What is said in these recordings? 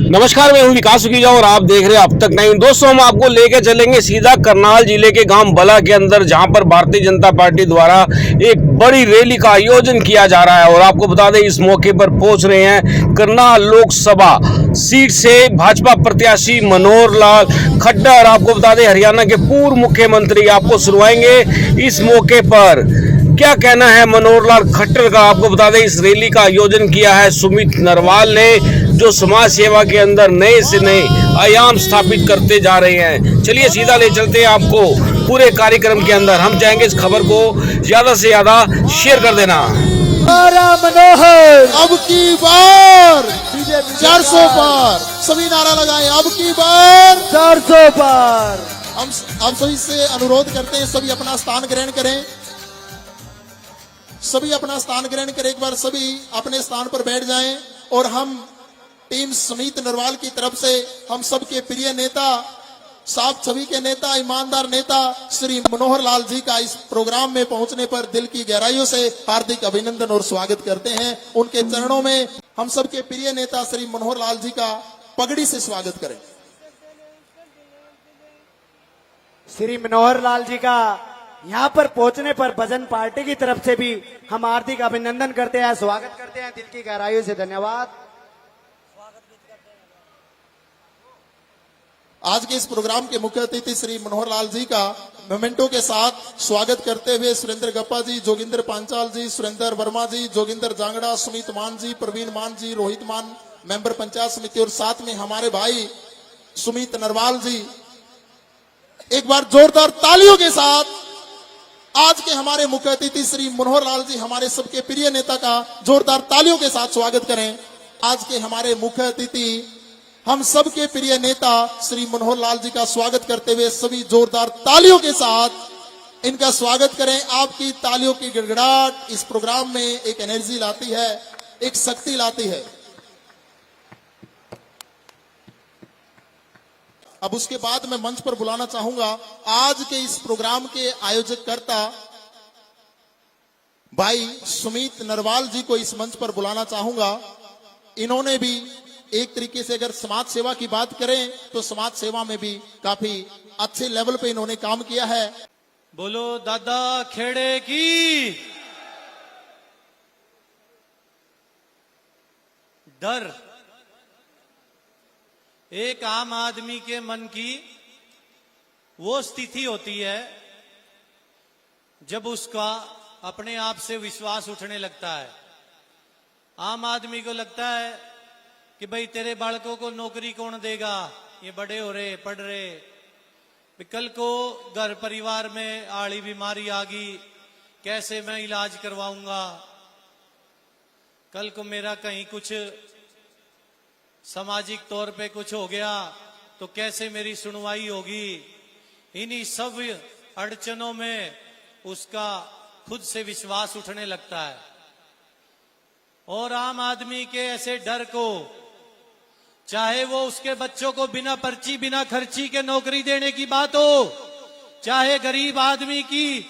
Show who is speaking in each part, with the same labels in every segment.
Speaker 1: नमस्कार, मैं हूं विकास सुखीजा और आप देख रहे हैं अब तक नहीं। दोस्तों, हम आपको लेके चलेंगे सीधा करनाल जिले के गांव बला के अंदर, जहां पर भारतीय जनता पार्टी द्वारा एक बड़ी रैली का आयोजन किया जा रहा है। और आपको बता दें, इस मौके पर पहुंच रहे हैं करनाल लोकसभा सीट से भाजपा प्रत्याशी मनोहर लाल खट्टर। आपको बता दें, हरियाणा के पूर्व मुख्यमंत्री। आपको सुनवाएंगे इस मौके पर क्या कहना है मनोहर लाल खट्टर का। आपको बता दें, इस रैली का आयोजन किया है सुमित नरवाल ने, जो समाज सेवा के अंदर नए से नए आयाम स्थापित करते जा रहे हैं। चलिए सीधा ले चलते हैं आपको पूरे कार्यक्रम के अंदर। हम चाहेंगे इस खबर को ज्यादा से ज्यादा शेयर कर देना।
Speaker 2: मनोहर
Speaker 3: अब की बार 400 पार, सभी नारा लगाएं। अब की बार
Speaker 2: 400 पार।
Speaker 3: हम आप सभी से अनुरोध करते हैं, सभी अपना स्थान ग्रहण करें। सभी अपना स्थान ग्रहण करें। एक बार सभी अपने स्थान पर बैठ जाएं और हम टीम सुमित नरवाल की तरफ से हम सबके प्रिय नेता, साफ छवि के नेता, ईमानदार नेता श्री मनोहर लाल जी का इस प्रोग्राम में पहुंचने पर दिल की गहराइयों से हार्दिक अभिनंदन और स्वागत करते हैं। उनके चरणों में हम सबके प्रिय नेता श्री मनोहर लाल जी का पगड़ी से स्वागत करें।
Speaker 2: श्री मनोहर लाल जी का यहाँ पर पहुंचने पर भजन पार्टी की तरफ से भी हम हार्दिक अभिनंदन करते हैं, स्वागत करते हैं, दिल की गहराइयों से धन्यवाद।
Speaker 3: आज के इस प्रोग्राम के मुख्य अतिथि श्री मनोहर लाल जी का मोमेंटो के साथ स्वागत करते हुए सुरेंद्र गप्पा जी, जोगिंदर पांचाल जी, सुरेंद्र वर्मा जी, जोगिंदर जांगड़ा, सुमित मान जी, प्रवीण मान जी, रोहित मान मेंबर पंचायत समिति, और साथ में हमारे भाई सुमित नरवाल जी। एक बार जोरदार तालियों के साथ आज के हमारे मुख्य अतिथि श्री मनोहर लाल जी, हमारे सबके प्रिय नेता का जोरदार तालियों के साथ स्वागत करें। आज के हमारे मुख्य अतिथि, हम सबके प्रिय नेता श्री मनोहर लाल जी का स्वागत करते हुए सभी जोरदार तालियों के साथ इनका स्वागत करें। आपकी तालियों की गड़गड़ाहट इस प्रोग्राम में एक एनर्जी लाती है, एक शक्ति लाती है। अब उसके बाद मैं मंच पर बुलाना चाहूंगा आज के इस प्रोग्राम के आयोजक कर्ता भाई सुमित नरवाल जी को इस मंच पर बुलाना चाहूंगा। इन्होंने भी एक तरीके से अगर समाज सेवा की बात करें तो समाज सेवा में भी काफी अच्छे लेवल पे इन्होंने काम किया है।
Speaker 4: बोलो दादा खेड़े की। डर एक आम आदमी के मन की वो स्थिति होती है जब उसका अपने आप से विश्वास उठने लगता है। आम आदमी को लगता है कि भाई तेरे बालकों को नौकरी कौन देगा, ये बड़े हो रहे, पढ़ रहे, कल को घर परिवार में आड़ी बीमारी आ गई, कैसे मैं इलाज करवाऊंगा, कल को मेरा कहीं कुछ सामाजिक तौर पे कुछ हो गया तो कैसे मेरी सुनवाई होगी। इन्हीं सब अड़चनों में उसका खुद से विश्वास उठने लगता है। और आम आदमी के ऐसे डर को, चाहे वो उसके बच्चों को बिना पर्ची बिना खर्ची के नौकरी देने की बात हो, चाहे गरीब आदमी की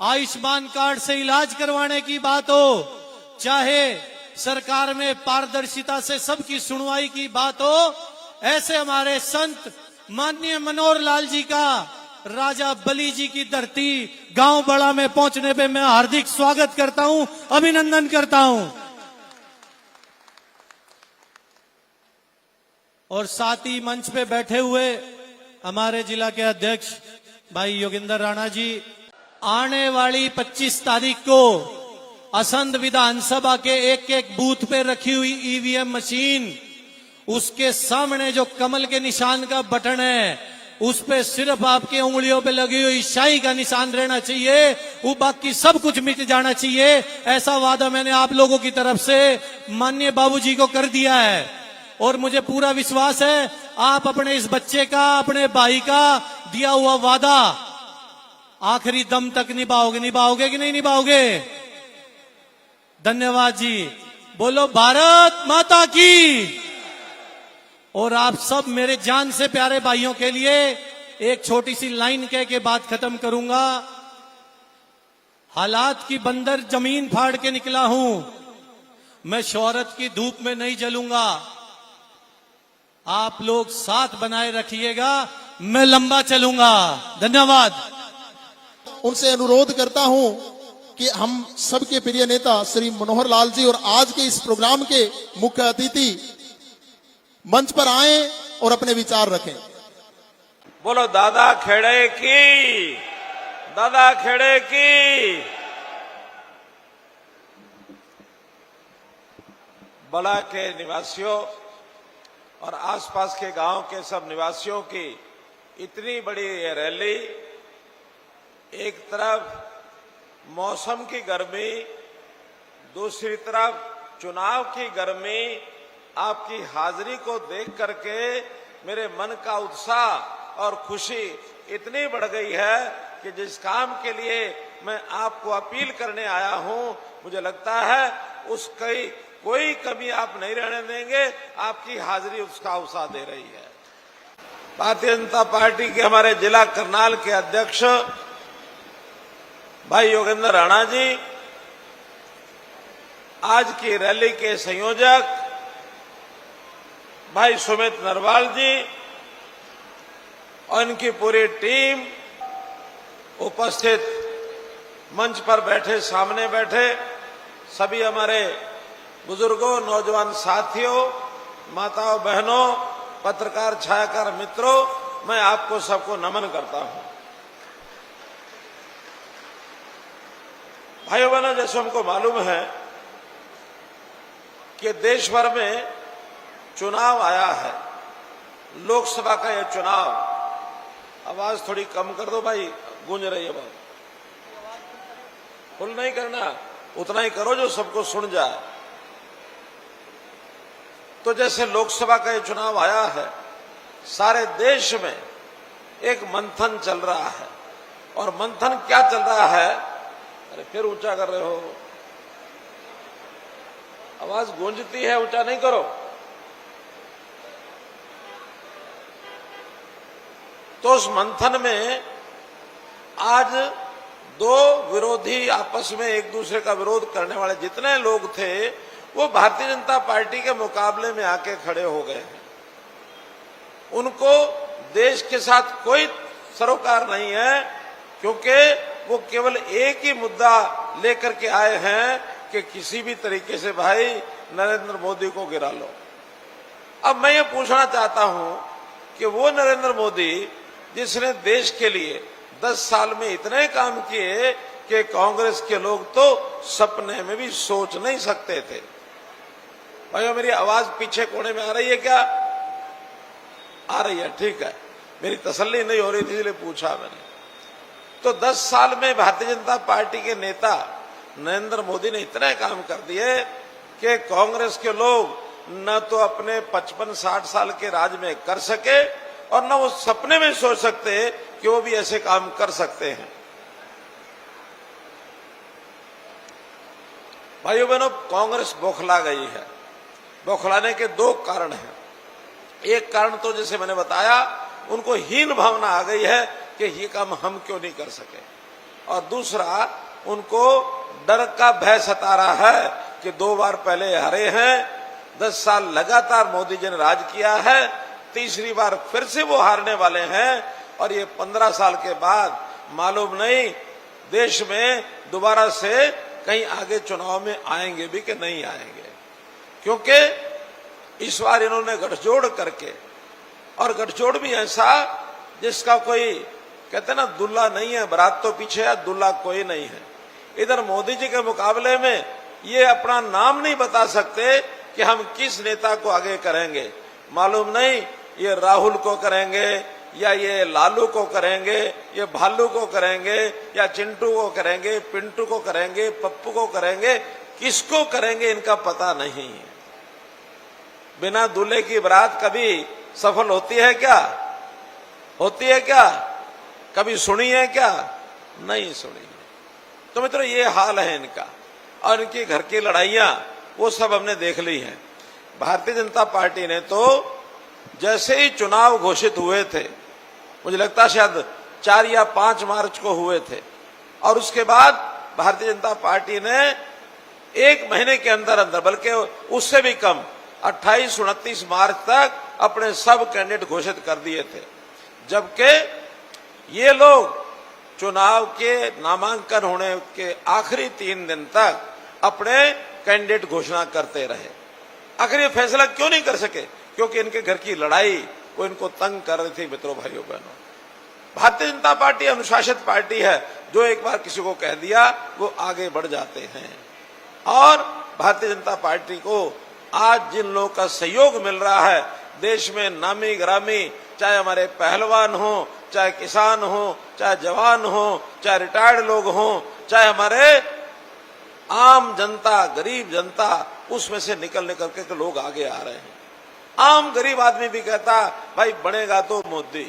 Speaker 4: आयुष्मान कार्ड से इलाज करवाने की बात हो, चाहे सरकार में पारदर्शिता से सबकी सुनवाई की बात हो, ऐसे हमारे संत माननीय मनोहर लाल जी का राजा बली जी की धरती गांव बड़ा में पहुंचने पे मैं हार्दिक स्वागत करता हूं, अभिनंदन करता हूं। और साथ ही मंच पे बैठे हुए हमारे जिला के अध्यक्ष भाई योगिंदर राणा जी, आने वाली 25 तारीख को असंध विधानसभा के एक एक बूथ पे रखी हुई ईवीएम मशीन, उसके सामने जो कमल के निशान का बटन है, उस पे सिर्फ आपके उंगलियों पे लगी हुई शाही का निशान रहना चाहिए, वो बाकी सब कुछ मिट जाना चाहिए। ऐसा वादा मैंने आप लोगों की तरफ से माननीय बाबूजी को कर दिया है। और मुझे पूरा विश्वास है आप अपने इस बच्चे का, अपने भाई का दिया हुआ वादा आखिरी दम तक निभाओगे कि नहीं निभाओगे। धन्यवाद जी। बोलो भारत माता की। और आप सब मेरे जान से प्यारे भाइयों के लिए एक छोटी सी लाइन कह के बात खत्म करूंगा। हालात की बंदर जमीन फाड़ के निकला हूं, मैं शोहरत की धूप में नहीं जलूंगा। आप लोग साथ बनाए रखिएगा, मैं लंबा चलूंगा। धन्यवाद।
Speaker 3: उनसे अनुरोध करता हूं कि हम सबके प्रिय नेता श्री मनोहर लाल जी और आज के इस प्रोग्राम के मुख्य अतिथि मंच पर आए और अपने विचार रखें।
Speaker 1: बोलो दादा खेड़े की, दादा खेड़े की। बला के निवासियों और आसपास के गांव के सब निवासियों की इतनी बड़ी ये रैली, एक तरफ मौसम की गर्मी, दूसरी तरफ चुनाव की गर्मी, आपकी हाजिरी को देख करके मेरे मन का उत्साह और खुशी इतनी बढ़ गई है कि जिस काम के लिए मैं आपको अपील करने आया हूं, मुझे लगता है उसकी कोई कमी आप नहीं रहने देंगे। आपकी हाजिरी उसका उत्साह दे रही है। भारतीय जनता पार्टी के हमारे जिला करनाल के अध्यक्ष भाई योगेंद्र राणा जी, आज की रैली के संयोजक भाई सुमित नरवाल जी और इनकी पूरी टीम, उपस्थित मंच पर बैठे, सामने बैठे सभी हमारे बुजुर्गों, नौजवान साथियों, माताओं, बहनों, पत्रकार, छायाकार मित्रों, मैं आपको सबको नमन करता हूं। भाइयों बहनों, जैसे हमको मालूम है कि देश भर में चुनाव आया है, लोकसभा का यह चुनाव। आवाज थोड़ी कम कर दो भाई, गूंज रही है बहुत। फुल नहीं करना, उतना ही करो जो सबको सुन जाए। तो जैसे लोकसभा का ये चुनाव आया है, सारे देश में एक मंथन चल रहा है। और मंथन क्या चल रहा है? अरे फिर ऊंचा कर रहे हो, आवाज गूंजती है, ऊंचा नहीं करो। तो उस मंथन में आज दो विरोधी, आपस में एक दूसरे का विरोध करने वाले जितने लोग थे, वो भारतीय जनता पार्टी के मुकाबले में आके खड़े हो गए हैं। उनको देश के साथ कोई सरोकार नहीं है, क्योंकि वो केवल एक ही मुद्दा लेकर के आए हैं कि किसी भी तरीके से भाई नरेंद्र मोदी को गिरा लो। अब मैं ये पूछना चाहता हूं कि वो नरेंद्र मोदी जिसने देश के लिए 10 साल में इतने काम किए कि कांग्रेस के लोग तो सपने में भी सोच नहीं सकते थे। भाइयों, मेरी आवाज पीछे कोने में आ रही है क्या? आ रही है, ठीक है। मेरी तसल्ली नहीं हो रही थी, इसलिए पूछा मैंने। तो 10 साल में भारतीय जनता पार्टी के नेता नरेंद्र मोदी ने इतने काम कर दिए कि कांग्रेस के लोग न तो अपने 55-60 साल के राज में कर सके और न वो सपने में सोच सकते कि वो भी ऐसे काम कर सकते हैं। भाइयों बहनों, कांग्रेस बौखला गई है। बौखलाने के दो कारण हैं। एक कारण तो जैसे मैंने बताया, उनको हीन भावना आ गई है कि ये काम हम क्यों नहीं कर सके। और दूसरा, उनको डर का भय सता रहा है कि 2 बार पहले हारे हैं, 10 साल लगातार मोदी जी ने राज किया है, तीसरी बार फिर से वो हारने वाले हैं। और ये 15 साल के बाद मालूम नहीं देश में दोबारा से कहीं आगे चुनाव में आएंगे भी कि नहीं आएंगे, क्योंकि इस बार इन्होंने गठजोड़ करके, और गठजोड़ भी ऐसा जिसका कोई कहते ना दुल्हा नहीं है, बारात तो पीछे है, दुल्हा कोई नहीं है। इधर मोदी जी के मुकाबले में ये अपना नाम नहीं बता सकते कि हम किस नेता को आगे करेंगे। मालूम नहीं ये राहुल को करेंगे या ये लालू को करेंगे, ये भालू को करेंगे या चिंटू को करेंगे, पिंटू को करेंगे, पप्पू को करेंगे, किसको करेंगे इनका पता नहीं है। बिना दूल्हे की बारात कभी सफल होती है क्या? होती है क्या? कभी सुनी है क्या? नहीं सुनी है। तो मित्रों, ये हाल है इनका। और इनकी घर की लड़ाइयां वो सब हमने देख ली हैं। भारतीय जनता पार्टी ने तो जैसे ही चुनाव घोषित हुए थे, मुझे लगता है शायद 4 या 5 मार्च को हुए थे, और उसके बाद भारतीय जनता पार्टी ने 1 महीने के अंदर अंदर, बल्कि उससे भी कम,
Speaker 5: 28-29 मार्च तक अपने सब कैंडिडेट घोषित कर दिए थे, जबकि ये लोग चुनाव के नामांकन होने के आखिरी 3 दिन तक अपने कैंडिडेट घोषणा करते रहे। आखिर ये फैसला क्यों नहीं कर सके? क्योंकि इनके घर की लड़ाई वो इनको तंग कर रही थी। मित्रों, भाइयों, बहनों, भारतीय जनता पार्टी अनुशासित पार्टी है। जो एक बार किसी को कह दिया वो आगे बढ़ जाते हैं। और भारतीय जनता पार्टी को आज जिन लोगों का सहयोग मिल रहा है, देश में नामी ग्रामी, चाहे हमारे पहलवान हो, चाहे किसान हो, चाहे जवान हो, चाहे रिटायर्ड लोग हो, चाहे हमारे आम जनता, गरीब जनता, उसमें से निकल के लोग आगे आ रहे हैं। आम गरीब आदमी भी कहता, भाई बनेगा तो मोदी।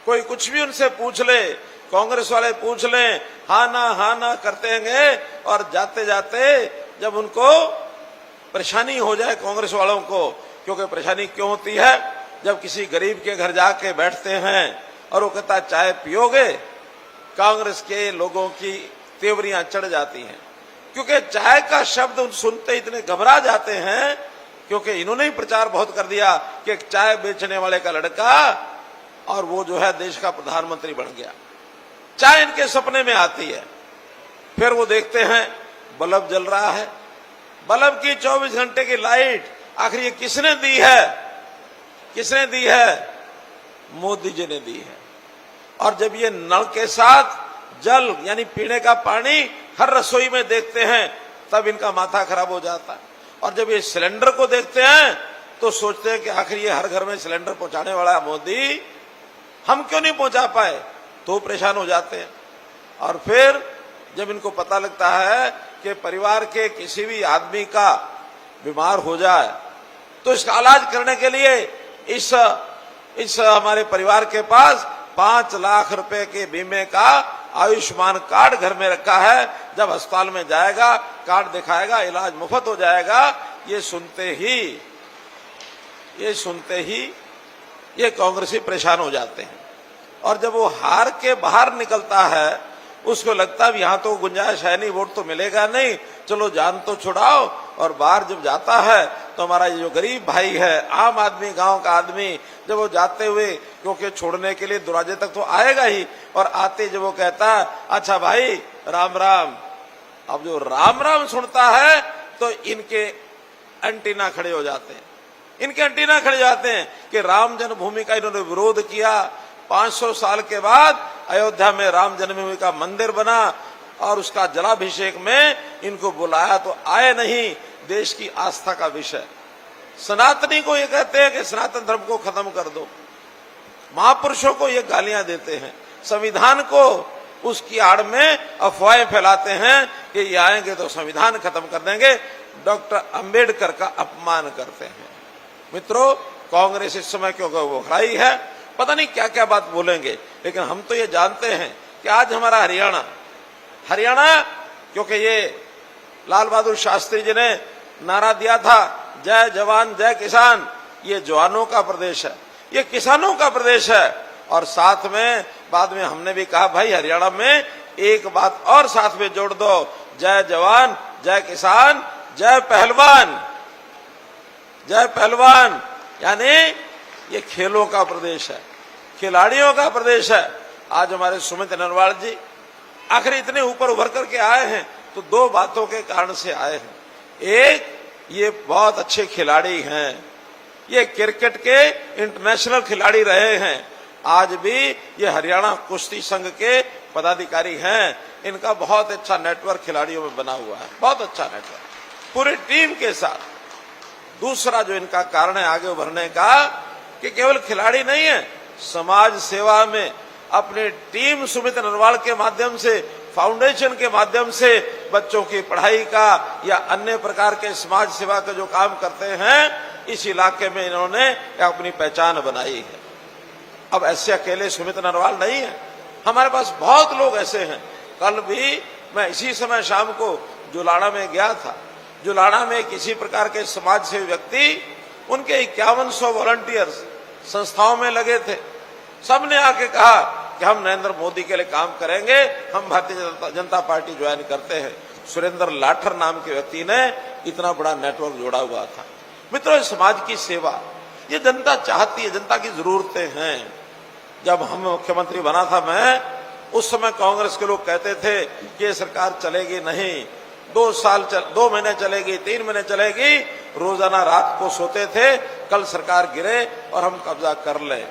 Speaker 5: कोई कुछ भी उनसे पूछ ले, कांग्रेस वाले पूछ ले, हाँ ना करते हैं। और जाते जाते जब उनको परेशानी हो जाए कांग्रेस वालों को, क्योंकि परेशानी क्यों होती है? जब किसी गरीब के घर जाके बैठते हैं और वो कहता चाय पियोगे, कांग्रेस के लोगों की तेवरियां चढ़ जाती हैं, क्योंकि चाय का शब्द सुनते इतने घबरा जाते हैं, क्योंकि इन्होंने ही प्रचार बहुत कर दिया कि एक चाय बेचने वाले का लड़का और वो जो है देश का प्रधानमंत्री बन गया। चाय इनके सपने में आती है। फिर वो देखते हैं बल्ब जल रहा है, बल्ब की 24 घंटे की लाइट आखिर ये किसने दी है? किसने दी है? मोदी जी ने दी है। और जब ये नल के साथ जल यानी पीने का पानी हर रसोई में देखते हैं, तब इनका माथा खराब हो जाता है। और जब ये सिलेंडर को देखते हैं तो सोचते हैं कि आखिर ये हर घर में सिलेंडर पहुंचाने वाला मोदी, हम क्यों नहीं पहुंचा पाए? तो परेशान हो जाते हैं। और फिर जब इनको पता लगता है कि परिवार के किसी भी आदमी का बीमार हो जाए तो इसका इलाज करने के लिए इस हमारे परिवार के पास 5 लाख रुपए के बीमे का आयुष्मान कार्ड घर में रखा है। जब अस्पताल में जाएगा, कार्ड दिखाएगा, इलाज मुफ्त हो जाएगा। ये सुनते ही ये कांग्रेसी परेशान हो जाते हैं। और जब वो हार के बाहर निकलता है, उसको लगता है यहां तो गुंजाइश है नहीं, वोट तो मिलेगा नहीं, चलो जान तो छुड़ाओ। और बाहर जब जाता है तो हमारा ये जो गरीब भाई है, आम आदमी, गांव का आदमी, जब वो जाते हुए, क्योंकि छोड़ने के लिए दरवाजे तक तो आएगा ही, और आते जब वो कहता है अच्छा भाई राम राम, अब जो राम राम सुनता है तो इनके एंटीना खड़े हो जाते हैं। इनके एंटीना खड़े जाते हैं कि राम जन्मभूमि का इन्होंने विरोध किया। 500 साल के बाद अयोध्या में राम जन्मभूमि का मंदिर बना और उसका जलाभिषेक में इनको बुलाया तो आए नहीं। देश की आस्था का विषय। सनातनी को ये कहते हैं कि सनातन धर्म को खत्म कर दो। महापुरुषों को ये गालियां देते हैं। संविधान को उसकी आड़ में अफवाहें फैलाते हैं कि ये आएंगे तो संविधान खत्म कर देंगे। डॉक्टर अंबेडकर का अपमान करते हैं। मित्रों, कांग्रेस इस समय क्योंकि वो खराई है, पता नहीं क्या क्या बात बोलेंगे, लेकिन हम तो ये जानते हैं कि आज हमारा हरियाणा क्योंकि ये लाल बहादुर शास्त्री जी ने नारा दिया था जय जवान जय किसान, ये जवानों का प्रदेश है, ये किसानों का प्रदेश है। और साथ में बाद में हमने भी कहा भाई हरियाणा में एक बात और साथ में जोड़ दो, जय जवान जय किसान जय पहलवान। जय पहलवान यानी ये खेलों का प्रदेश है, खिलाड़ियों का प्रदेश है। आज हमारे सुमित नरवाल जी आखिर इतने ऊपर उभर करके आए हैं तो 2 बातों के कारण से आए हैं। एक, ये बहुत अच्छे खिलाड़ी हैं, ये क्रिकेट के इंटरनेशनल खिलाड़ी रहे हैं। आज भी ये हरियाणा कुश्ती संघ के पदाधिकारी हैं। इनका बहुत अच्छा नेटवर्क खिलाड़ियों में बना हुआ है, बहुत अच्छा नेटवर्क पूरी टीम के साथ। दूसरा जो इनका कारण है आगे उभरने का कि केवल खिलाड़ी नहीं है, समाज सेवा में अपनी टीम सुमित नरवाल के माध्यम से, फाउंडेशन के माध्यम से बच्चों की पढ़ाई का या अन्य प्रकार के समाज सेवा का जो काम करते हैं, इस इलाके में इन्होंने अपनी पहचान बनाई है। अब ऐसे अकेले सुमित नरवाल नहीं है, हमारे पास बहुत लोग ऐसे हैं। कल भी मैं इसी समय शाम को जुलाना में गया था। जुलाना में किसी प्रकार के समाज सेवी व्यक्ति, उनके 5100 वॉलंटियर्स संस्थाओं में लगे थे। सबने आके कहा कि हम नरेंद्र मोदी के लिए काम करेंगे, हम भारतीय जनता पार्टी ज्वाइन करते हैं। सुरेंद्र लाठर नाम के व्यक्ति ने इतना बड़ा नेटवर्क जोड़ा हुआ था। मित्रों, समाज की सेवा ये जनता चाहती है, जनता की जरूरतें हैं। जब हम मुख्यमंत्री बना था मैं, उस समय कांग्रेस के लोग कहते थे कि ये सरकार चलेगी नहीं, 2 महीने चलेगी, 3 महीने चलेगी, रोजाना रात को सोते थे कल सरकार गिरे और हम कब्जा कर लें।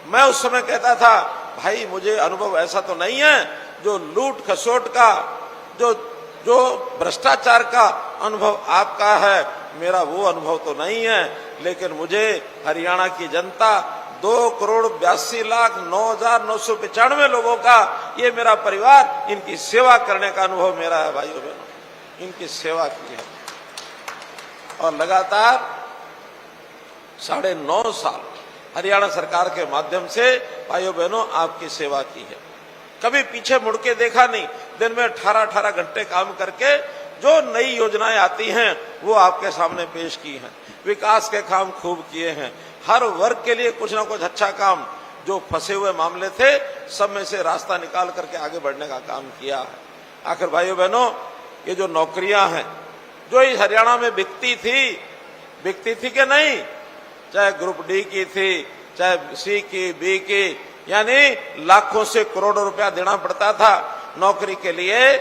Speaker 5: मैं उस समय कहता था भाई मुझे अनुभव ऐसा तो नहीं है जो लूट खसोट का, जो भ्रष्टाचार का अनुभव आपका है, मेरा वो अनुभव तो नहीं है, लेकिन मुझे हरियाणा की जनता 2,82,09,995 लोगों का, ये मेरा परिवार, इनकी सेवा करने का अनुभव मेरा है। भाइयों बहनों, इनकी सेवा की है और लगातार 9.5 साल हरियाणा सरकार के माध्यम से भाइयों बहनों आपकी सेवा की है। कभी पीछे मुड़ के देखा नहीं। दिन में 18-18 घंटे काम करके जो नई योजनाएं आती हैं वो आपके सामने पेश की हैं। विकास के काम खूब किए हैं। हर वर्ग के लिए कुछ ना कुछ अच्छा काम, जो फंसे हुए मामले थे सब में से रास्ता निकाल करके आगे बढ़ने का काम किया है। आखिर भाइयों बहनों, ये जो नौकरियां हैं जो इस हरियाणा में बिकती थी कि नहीं, चाहे ग्रुप डी की थी, चाहे सी की, बी की, यानी लाखों से करोड़ों रुपया देना पड़ता था नौकरी के लिए।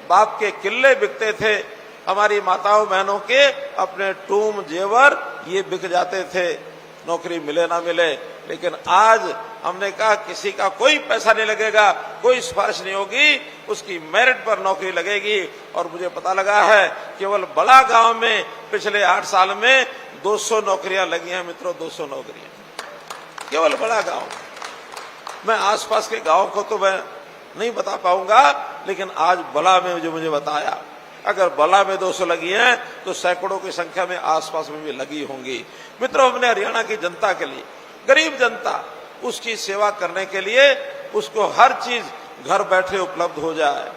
Speaker 5: बाप के किले बिकते थे, हमारी माताओं बहनों के अपने टूम जेवर ये बिक जाते थे, नौकरी मिले ना मिले। लेकिन आज हमने कहा किसी का कोई पैसा नहीं लगेगा, कोई सिफारिश नहीं होगी, उसकी मेरिट पर नौकरी लगेगी। और मुझे पता लगा है केवल बड़ा गांव में पिछले 8 साल में 200 नौकरियां लगी हैं मित्रों, 200 नौकरियां केवल बड़ा गांव। मैं आसपास के गांव को तो मैं नहीं बता पाऊंगा, लेकिन आज बला में जो मुझे बताया, अगर बला में 200 लगी हैं तो सैकड़ों की संख्या में आसपास में भी लगी होंगी। मित्रों, हमने हरियाणा की जनता के लिए, गरीब जनता, उसकी सेवा करने के लिए उसको हर चीज घर बैठे उपलब्ध हो जाए।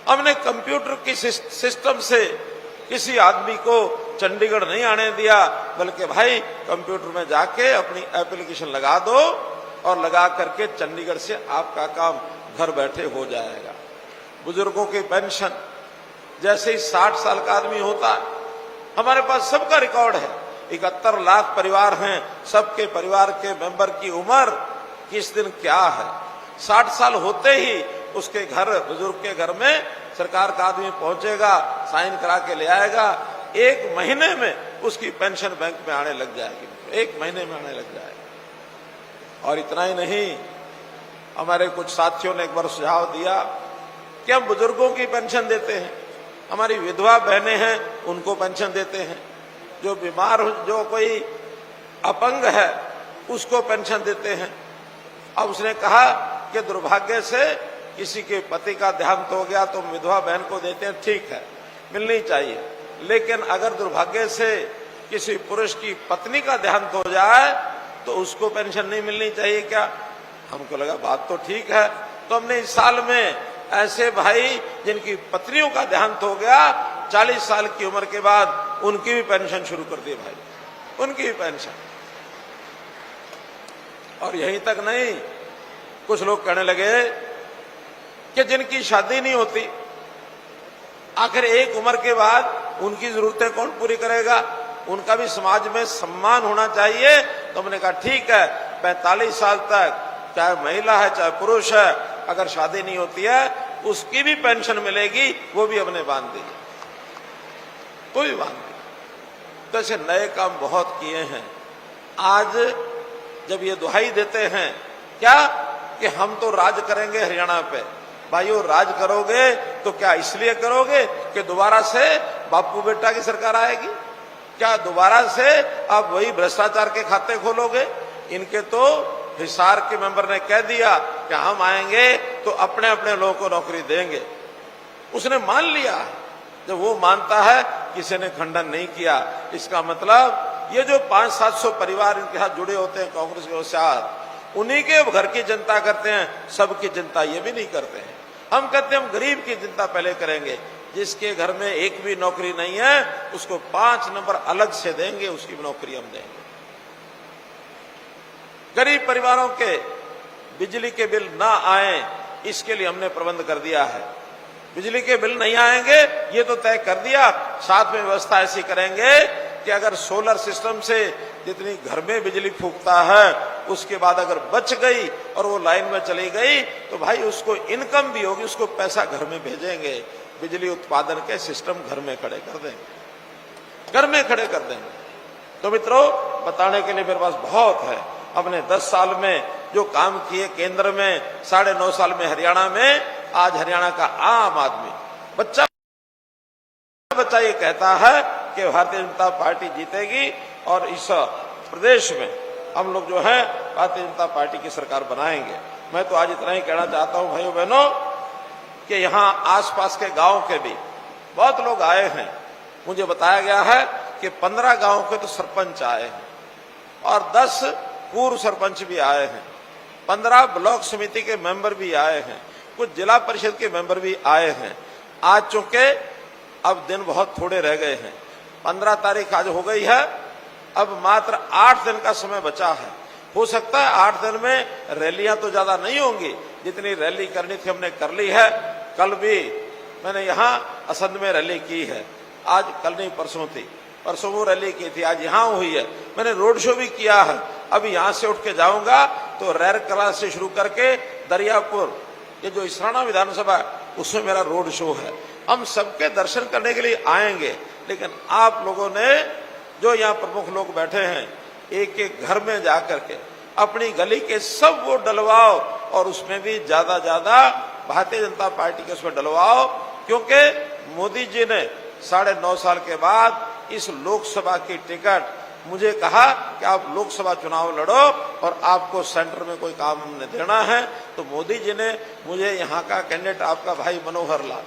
Speaker 5: हमने कंप्यूटर की सिस्टम से किसी आदमी को चंडीगढ़ नहीं आने दिया, बल्कि भाई कंप्यूटर में जाके अपनी एप्लीकेशन लगा दो और लगा करके चंडीगढ़ से आपका काम घर बैठे हो जाएगा। बुजुर्गों की पेंशन, जैसे ही 60 साल का आदमी होता है, हमारे पास सबका रिकॉर्ड है, 71 लाख परिवार हैं, सबके परिवार के मेंबर की उम्र किस दिन क्या है। 60 साल होते ही उसके घर, बुजुर्ग के घर में सरकार का आदमी पहुंचेगा, साइन करा के ले आएगा, 1 महीने में उसकी पेंशन बैंक में आने लग जाएगी, 1 महीने में आने लग जाएगी। और इतना ही नहीं, हमारे कुछ साथियों ने एक बार सुझाव दिया कि हम बुजुर्गों की पेंशन देते हैं, हमारी विधवा बहनें हैं उनको पेंशन देते हैं, जो बीमार हो, जो कोई अपंग है उसको पेंशन देते हैं। अब उसने कहा कि दुर्भाग्य से किसी के पति का देहांत हो गया तो विधवा बहन को देते हैं, ठीक है, मिलनी चाहिए, लेकिन अगर दुर्भाग्य से किसी पुरुष की पत्नी का देहांत हो जाए तो उसको पेंशन नहीं मिलनी चाहिए क्या? हमको लगा बात तो ठीक है, तो हमने इस साल में ऐसे भाई जिनकी पत्नियों का देहांत हो गया 40 साल की उम्र के बाद, उनकी भी पेंशन शुरू कर दी भाई, उनकी भी पेंशन। और यहीं तक नहीं, कुछ लोग कहने लगे कि जिनकी शादी नहीं होती, आखिर एक उम्र के बाद उनकी जरूरतें कौन पूरी करेगा, उनका भी समाज में सम्मान होना चाहिए। तो हमने कहा ठीक है, 45 साल तक चाहे महिला है चाहे पुरुष है, अगर शादी नहीं होती है उसकी भी पेंशन मिलेगी, वो भी हमने बांध दी, वो भी बांध दी। तो ऐसे नए काम बहुत किए हैं। आज जब ये दुहाई देते हैं क्या कि हम तो राज करेंगे हरियाणा पे, भाइयों राज करोगे तो क्या इसलिए करोगे कि दोबारा से बापू बेटा की सरकार आएगी? क्या दोबारा से आप वही भ्रष्टाचार के खाते खोलोगे? इनके तो हिसार के मेंबर ने कह दिया कि हम आएंगे तो अपने अपने लोगों को नौकरी देंगे। उसने मान लिया। जब वो मानता है, किसी ने खंडन नहीं किया, इसका मतलब ये जो 500-700 परिवार इनके साथ जुड़े होते हैं कांग्रेस के साथ, उन्हीं के घर की जनता करते हैं, सबकी जनता ये भी नहीं करते हैं। हम कहते हैं हम गरीब की जनता पहले करेंगे, जिसके घर में एक भी नौकरी नहीं है उसको 5 नंबर अलग से देंगे, उसकी नौकरी हम देंगे। गरीब परिवारों के बिजली के बिल ना आए, इसके लिए हमने प्रबंध कर दिया है। बिजली के बिल नहीं आएंगे ये तो तय कर दिया, साथ में व्यवस्था ऐसी करेंगे कि अगर सोलर सिस्टम से जितनी घर में बिजली फूकता है उसके बाद अगर बच गई और वो लाइन में चली गई तो भाई उसको इनकम भी होगी, उसको पैसा घर में भेजेंगे, बिजली उत्पादन के सिस्टम घर में खड़े कर देंगे, घर में खड़े कर देंगे। तो मित्रों, बताने के लिए मेरे पास बहुत है। अपने 10 साल में जो काम किए केंद्र में, 9.5 साल में हरियाणा में, आज हरियाणा का आम आदमी बच्चा ये कहता है कि भारतीय जनता पार्टी जीतेगी और इस प्रदेश में हम लोग जो है भारतीय जनता पार्टी की सरकार बनाएंगे। मैं तो आज इतना ही कहना चाहता हूं भाइयों बहनों कि यहाँ आसपास के गांव के भी बहुत लोग आए हैं। मुझे बताया गया है कि 15 गांव के तो सरपंच आए हैं और 10 पूर्व सरपंच भी आए हैं, 15 ब्लॉक समिति के मेंबर भी आए हैं, कुछ जिला परिषद के मेंबर भी आए हैं। आज चूंकि अब दिन बहुत थोड़े रह गए हैं, 15 तारीख आज हो गई है, अब मात्र 8 दिन का समय बचा है। हो सकता है 8 दिन में रैलियां तो ज्यादा नहीं होंगी, जितनी रैली करनी थी हमने कर ली है। कल भी मैंने यहाँ असंध में रैली की है, आज कल नहीं परसों थी, परसों वो रैली की थी, आज यहाँ हुई है। मैंने रोड शो भी किया है। अभी यहाँ से उठ के जाऊंगा तो रैर कला से शुरू करके दरियापुर, ये जो इसराना विधानसभा है उसमें मेरा रोड शो है। हम सबके दर्शन करने के लिए आएंगे, लेकिन आप लोगों ने जो यहाँ प्रमुख लोग बैठे हैं, एक एक घर में जाकर के अपनी गली के सब वोट डलवाओ और उसमें भी ज्यादा भारतीय जनता पार्टी के उसमें डलवाओ, क्योंकि मोदी जी ने 9.5 साल के बाद इस लोकसभा की टिकट मुझे कहा कि आप लोकसभा चुनाव लड़ो और आपको सेंटर में कोई काम हमने देना है। तो मोदी जी ने मुझे यहाँ का कैंडिडेट आपका भाई मनोहर लाल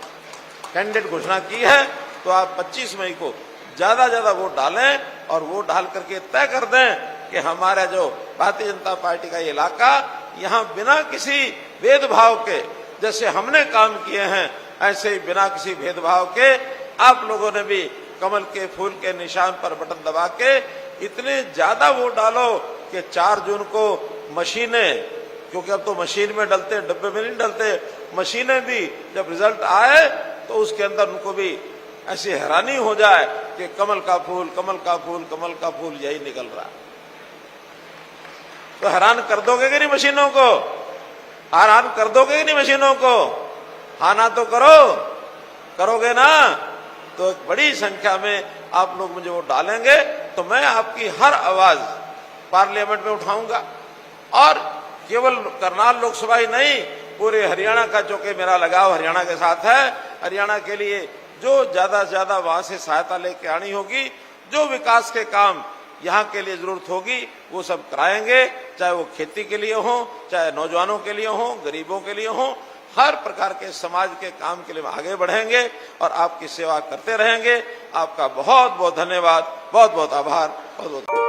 Speaker 5: कैंडिडेट घोषणा की है। तो आप 25 मई को ज्यादा वोट डालें और वोट डाल करके तय कर दें कि हमारा जो भारतीय जनता पार्टी का इलाका, यहाँ बिना किसी भेदभाव के जैसे हमने काम किए हैं, ऐसे ही बिना किसी भेदभाव के आप लोगों ने भी कमल के फूल के निशान पर बटन दबा के इतने ज्यादा वोट डालो कि 4 जून को मशीनें, क्योंकि अब तो मशीन में डलते, डब्बे में नहीं डलते, मशीनें भी जब रिजल्ट आए तो उसके अंदर उनको भी ऐसी हैरानी हो जाए कि कमल का फूल, कमल का फूल, कमल का फूल यही निकल रहा। तो हैरान कर दोगे कि नहीं मशीनों को? हैरान कर दोगे कि नहीं मशीनों को? हाँ ना तो करो, करोगे ना? तो एक बड़ी संख्या में आप लोग मुझे वोट डालेंगे तो मैं आपकी हर आवाज पार्लियामेंट में उठाऊंगा। और केवल करनाल लोकसभा ही नहीं, पूरे हरियाणा का, जो कि मेरा लगाव हरियाणा के साथ है, हरियाणा के लिए जो ज्यादा से ज्यादा वहां से सहायता लेके आनी होगी, जो विकास के काम यहाँ के लिए जरूरत होगी वो सब कराएंगे, चाहे वो खेती के लिए हो, चाहे नौजवानों के लिए हो, गरीबों के लिए हो, हर प्रकार के समाज के काम के लिए आगे बढ़ेंगे और आपकी सेवा करते रहेंगे। आपका बहुत बहुत धन्यवाद, बहुत बहुत आभार, बहुत बहुत